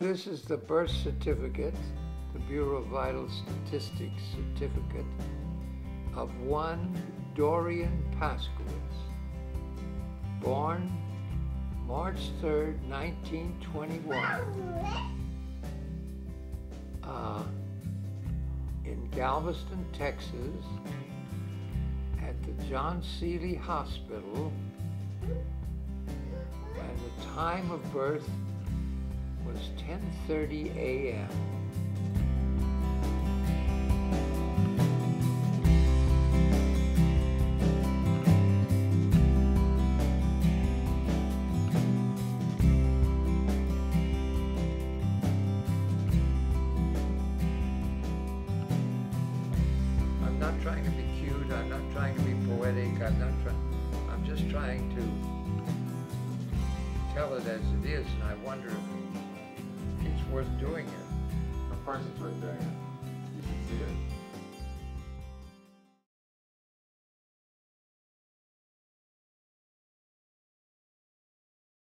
This is the birth certificate, the Bureau of Vital Statistics certificate of one Dorian Paskowitz, born March 3rd, 1921, in Galveston, Texas, at the John Seeley Hospital, and the time of birth was 10:30 a.m. I'm not trying to be cute, I'm not trying to be poetic, I'm just trying to tell it as it is, and I wonder if it's worth doing it. Of course it's worth doing it. You should see it.